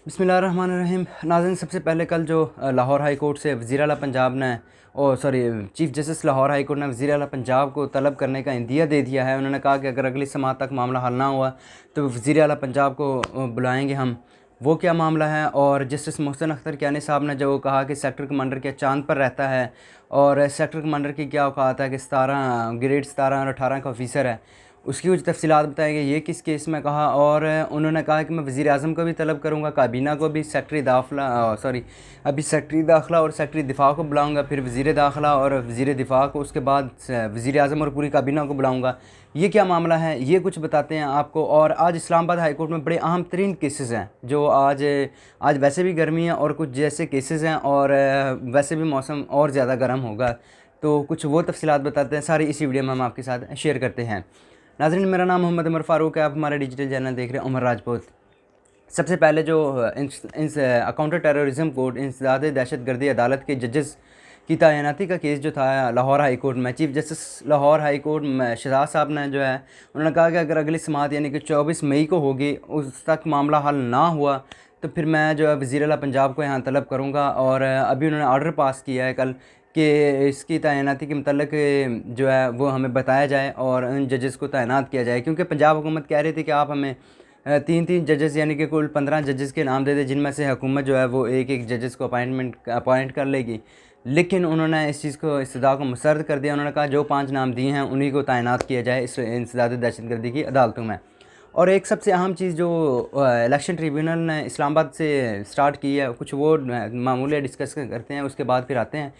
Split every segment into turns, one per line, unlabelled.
बिस्मिल्लाहिर्रहमानिर्रहीम। नाज़रीन, सबसे पहले कल जो लाहौर हाई कोर्ट से वज़ीर आला पंजाब ने chief justice Lahore high court ने वज़ीर आला पंजाब को तलब करने का इंदिया दे दिया है। उन्होंने कहा कि अगर अगली समात तक मामला हल ना हुआ तो वज़ीर आला पंजाब को बुलाएंगे हम। वो क्या मामला है? और जस्टिस मोहसिन अख्तर कियानी साहब ने जो कहा कि सेक्टर कमांडर क्या चाँद पर रहता है और सेक्टर कमांडर की क्या औकात है कि 17 ग्रेड 17 और 18 का ऑफ़िसर है, उसकी कुछ तफ़सीलात बताएंगे ये किस केस में कहा। और उन्होंने कहा कि मैं वज़ीर आज़म को भी तलब करूँगा, काबीना को भी, अभी सेक्रेटरी दाखिला और सेक्रेटरी दिफ़ा को बुलाऊँगा, फिर वज़ीर दाखिला और वज़ीर दिफ़ा को, उसके बाद वज़ीर आज़म और पूरी काबीना को बुलाऊँगा। ये क्या मामला है, ये कुछ बताते हैं आपको। और आज इस्लामाबाद हाई कोर्ट में बड़े अहम तरीन केसेस हैं जो आज आज वैसे भी गर्मी है और कुछ जैसे केसेस हैं, और वैसे भी मौसम और ज़्यादा गर्म होगा, तो कुछ वो तफ़सीलात बताते हैं। सारी इसी वीडियो में हम आपके साथ शेयर करते हैं। नाज़रीन, मेरा नाम मोहम्मद उमर फ़ारूक है। आप हमारे डिजिटल चैनल देख रहे हैं उमर राजपूत। सबसे पहले जो काउंटर टेररिज्म कोर्ट इंसदाद दहशतगर्दी अदालत के जजेस की तैनाती का केस जो था लाहौर हाई कोर्ट में, chief justice Lahore high court में शहजाद साहब ने जो है, उन्होंने कहा कि अगर अगली समात यानी कि 24 मई को होगी, उस तक मामला हल ना हुआ तो फिर मैं जो है वज़ीर आला पंजाब को यहाँ तलब करूँगा। और अभी उन्होंने ऑर्डर पास किया है कल कि इसकी तैनाती के मतलब जो है वो हमें बताया जाए और उन जजेस को तैनात किया जाए, क्योंकि पंजाब हुकूमत कह रही थी कि आप हमें तीन तीन जजेस यानी कि कुल 15 जजेस के नाम दे दें, जिनमें से हुकूमत जो है वो एक एक जजेस को अपॉइंट कर लेगी। लेकिन उन्होंने इस चीज़ को, इस्तदा को मुस्तरद कर दिया। उन्होंने कहा जो 5 नाम दिए हैं उन्हीं को तैनात किया जाए इस इंसदाद दहशतगर्दी की अदालतों में। और एक सबसे अहम चीज़ जो इलेक्शन ट्रिब्यूनल ने इस्लामाबाद से स्टार्ट की है, कुछ वो मामूली डिस्कस करते हैं, उसके बाद फिर आते हैं।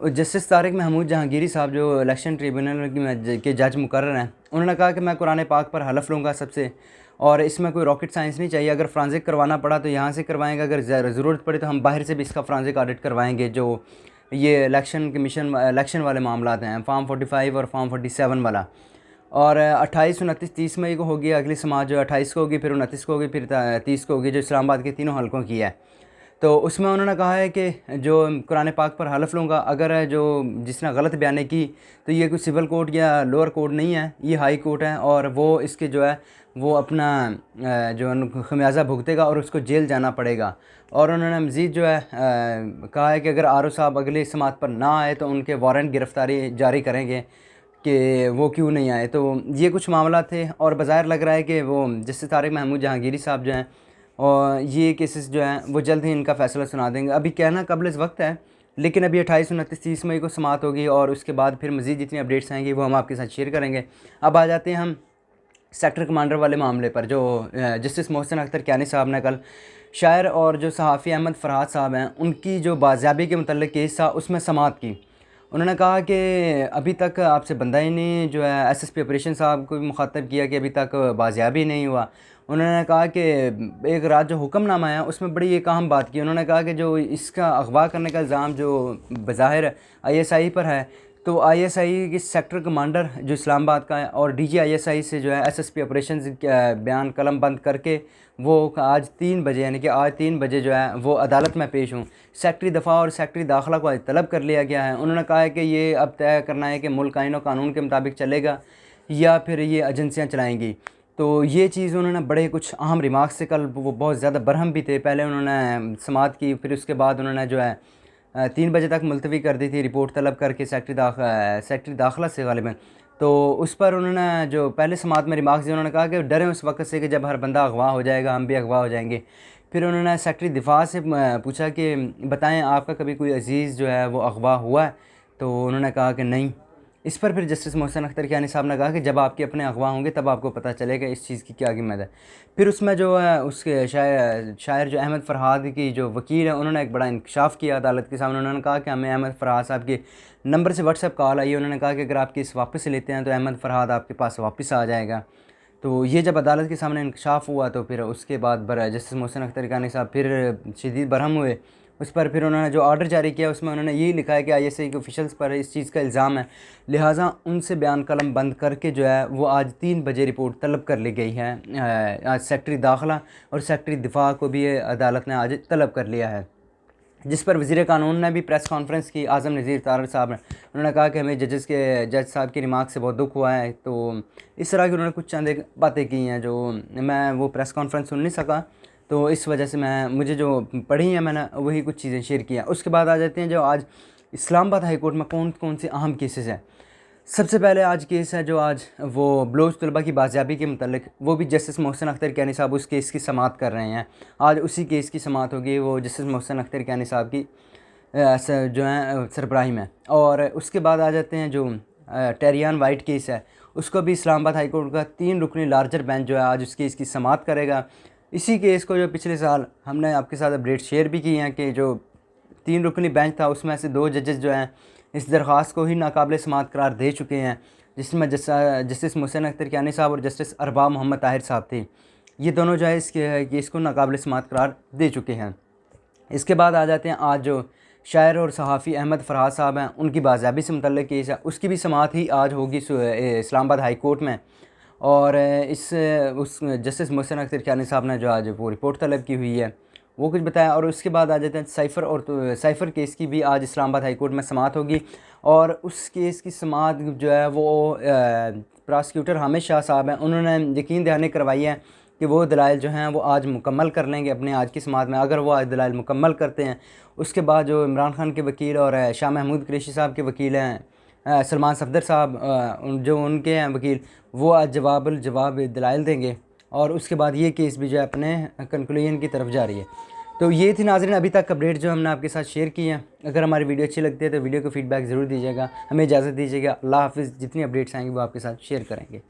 जस्टिस तारिक महमूद जहांगीरी साहब जो इलेक्शन ट्रिब्यूनल के जज मुकर्रर हैं, उन्होंने कहा कि मैं कुरान पाक पर हलफ लूँगा सबसे, और इसमें कोई रॉकेट साइंस नहीं चाहिए। अगर फ्रांसिक करवाना पड़ा तो यहाँ से करवाएंगे, अगर ज़रूरत पड़ी तो हम बाहर से भी इसका फ्रांसिक ऑडिट करवाएंगे। जो ये इलेक्शन वाले मामला हैं, फॉर्म 45 और फॉर्म 47 वाला। और 28, 29, 30 मई को होगी अगली समात, जो 28 को होगी, फिर 29 को होगी, फिर 30 को होगी, जो इस्लामाबाद के तीनों हलकों की है। तो उसमें उन्होंने कहा है कि जो कुरान पाक पर हलफ लूँगा, अगर जो जिसने गलत बयानी की तो ये कोई सिविल कोर्ट या लोअर कोर्ट नहीं है, ये हाई कोर्ट है, और वो इसके जो है वो अपना जो खमियाजा भुगतेगा और उसको जेल जाना पड़ेगा। और उन्होंने मज़ीद जो है कहा है कि अगर आर ओ साहब अगली समात पर ना आए तो उनके वारंट गिरफ़्तारी जारी करेंगे कि वो क्यों नहीं आए। तो ये कुछ मामला थे, और बज़ाहिर लग रहा है कि वो जस्टिस तारिक महमूद जहांगीरी साहब जो हैं, और ये केसेस जो हैं वो जल्द ही इनका फ़ैसला सुना देंगे। अभी कहना कबल इस वक्त है, लेकिन अभी 28, 29, 30 मई को समात होगी, और उसके बाद फिर मज़ीद जितनी अपडेट्स आएंगी वो हम आपके साथ शेयर करेंगे। अब आ जाते हैं हम सेक्टर कमांडर वाले मामले पर, जो जस्टिस मोहसिन अख्तर कियानी साहब ने कल शायर और जो सहाफ़ी अहमद फ़रहाद साहब हैं, उनकी जो बाज़ियाबी के मुतल्लिक़ केस था उसमें समात की। उन्होंने कहा कि अभी तक आपसे बंदा ही नहीं जो है एसएसपी ऑपरेशन साहब को भी मुखातब किया कि अभी तक बाज़ियाबी नहीं हुआ। उन्होंने कहा कि एक रात जो हुक्मनामा है उसमें बड़ी एक अहम बात की। उन्होंने कहा कि जो इसका अगवा करने का इल्ज़ाम जो बज़ाहिर आईएसआई पर है, तो आईएसआई के सेक्टर कमांडर जो इस्लामाबाद का है और डीजी आईएसआई से जो है एसएसपी ऑपरेशंस बयान कलम बंद करके वो आज 3 बजे यानी कि आज 3 बजे जो है वो अदालत में पेश हूँ। सेक्रेटरी दफ़ा और सेक्रेटरी दाखिला को आज तलब कर लिया गया है। उन्होंने कहा है कि ये अब तय करना है कि मुल्क आईन और कानून के मुताबिक चलेगा या फिर ये एजेंसियाँ चलाएँगी। तो ये चीज़ उन्होंने बड़े कुछ अहम रिमार्क्स से कल, वो बहुत ज़्यादा बरहम भी थे। पहले उन्होंने समात की, फिर उसके बाद उन्होंने जो है 3 बजे तक मुलतवी कर दी थी रिपोर्ट तलब करके सेक्रेटरी दाखिला से गालिबन। तो उस पर उन्होंने जो पहले समात में रिमार्क्स दिए, उन्होंने कहा कि डरें उस वक्त से कि जब हर बंदा अगवा हो जाएगा हम भी अगवा हो जाएंगे। फिर उन्होंने सेक्रेटरी दिफा से पूछा कि बताएं आपका कभी कोई अजीज़ जो है वो अगवा हुआ है? तो उन्होंने कहा कि नहीं। इस पर फिर जस्टिस मोहसिन अख्तर कियानी साहब ने कहा कि जब आपके अपने अगवा होंगे तब आपको पता चलेगा इस चीज़ की क्या कीमत है। फिर उसमें जो है उसके शायर जो अहमद फ़रहाद की जो वकील है, उन्होंने एक बड़ा इंकशाफ किया अदालत के सामने। उन्होंने कहा कि हमें अहमद फ़रहाद साहब के नंबर से व्हाट्सएप कॉल आई है। उन्होंने कहा कि अगर आप केस वापस लेते हैं तो अहमद फ़रहाद आपके पास वापस आ जाएगा। तो ये जब अदालत के सामने इंकशाफ हुआ तो फिर उसके बाद जस्टिस मोहसिन अख्तर कियानी साहब फिर शदीद बरहम हुए। उस पर फिर उन्होंने जो ऑर्डर जारी किया उसमें उन्होंने यही लिखा है कि आईएसआई के ऑफिशियल्स पर इस चीज़ का इल्ज़ाम है, लिहाजा उनसे बयान कलम बंद करके जो है वो आज 3 बजे रिपोर्ट तलब कर ली गई है। आज सेक्रेटरी दाखिला और सेक्रेटरी दिफा को भी अदालत ने आज तलब कर लिया है, जिस पर वज़ीर कानून ने भी प्रेस कॉन्फ्रेंस की। आज़म नज़ीर तारड़ साहब ने उन्होंने कहा कि हमें जज साहब की रिमार्क से बहुत दुख हुआ है। तो इस तरह की उन्होंने कुछ चंद एक बातें की हैं जो मैं वो प्रेस कॉन्फ्रेंस सुन नहीं सका, तो इस वजह से मुझे जो पढ़ी हैं मैंने वही कुछ चीज़ें शेयर किया। उसके बाद आ जाते हैं जो आज इस्लामाबाद हाई कोर्ट में कौन कौन से अहम केसेस हैं। सबसे पहले आज केस है जो आज वो बलोच तलबा की बाजियाबी के मतलब, वो भी जस्टिस मोहसिन अख्तर कैनी साहब उस केस की समाअत कर रहे हैं। आज उसी केस की समाअत होगी, वो जस्टिस मोहसिन अख्तर कैनी साहब की जो हैं सरबराही में। और उसके बाद आ जाते हैं जो टेरियान वाइट केस है, उसको भी इस्लामाबाद हाई कोर्ट का 3 रुकनी लार्जर बेंच जो है आज उस केस की समाअत करेगा। इसी केस को जो पिछले साल हमने आपके साथ अपडेट शेयर भी की हैं कि जो 3 रुकनी बेंच था उसमें से 2 जजेस जो हैं इस दरख्वास्त को ही नाकाबिल समाअत करार दे चुके हैं, जिसमें जस्टिस मोहसिन अख्तर कैनी साहब और जस्टिस अरबाब मोहम्मद ताहिर साहब थे। ये दोनों जो है इस केस को नाकाबिल समाअत करार दे चुके हैं। इसके बाद आ जाते हैं आज जो शायर और सहाफ़ी अहमद फ़रहाद साहब हैं, उनकी बाज़ियाबी से मुतल्लिक़ केस है, उसकी भी समाअत ही आज होगी इस्लामाबाद हाई कोर्ट में। और उस जस्टिस मोहसिन अख्तर कैनी साहब ने जो आज वो रिपोर्ट तलब की हुई है वो कुछ बताया। और उसके बाद आ जाते हैं साइफ़र केस की भी आज इस्लामाबाद हाई कोर्ट में समाअत होगी। और उस केस की समाअत जो है वो प्रोसिक्यूटर हामिद शाह साहब हैं, उन्होंने यकीन दहानी करवाई है कि वो दलाइल जो हैं वो आज मुकम्मल कर लेंगे अपने आज की समाअत में। अगर वो आज दलाइल मुकम्मल करते हैं, उसके बाद जो इमरान खान के वकील और शाह महमूद कुरैशी साहब के वकील हैं सलमान सफदर साहब, जो उनके हैं वकील, वो आज जवाब दलाइल देंगे। और उसके बाद ये केस भी जो है अपने कंक्लूजन की तरफ जा रही है। तो ये थी नाज़रीन अभी तक अपडेट जो हमने आपके साथ शेयर की हैं। अगर हमारी वीडियो अच्छी लगती है तो वीडियो को फीडबैक ज़रूर दीजिएगा, हमें इजाज़त दीजिएगा। अल्लाह हाफ़िज़। जितनी अपडेट्स आएंगी वो आपके साथ शेयर करेंगे।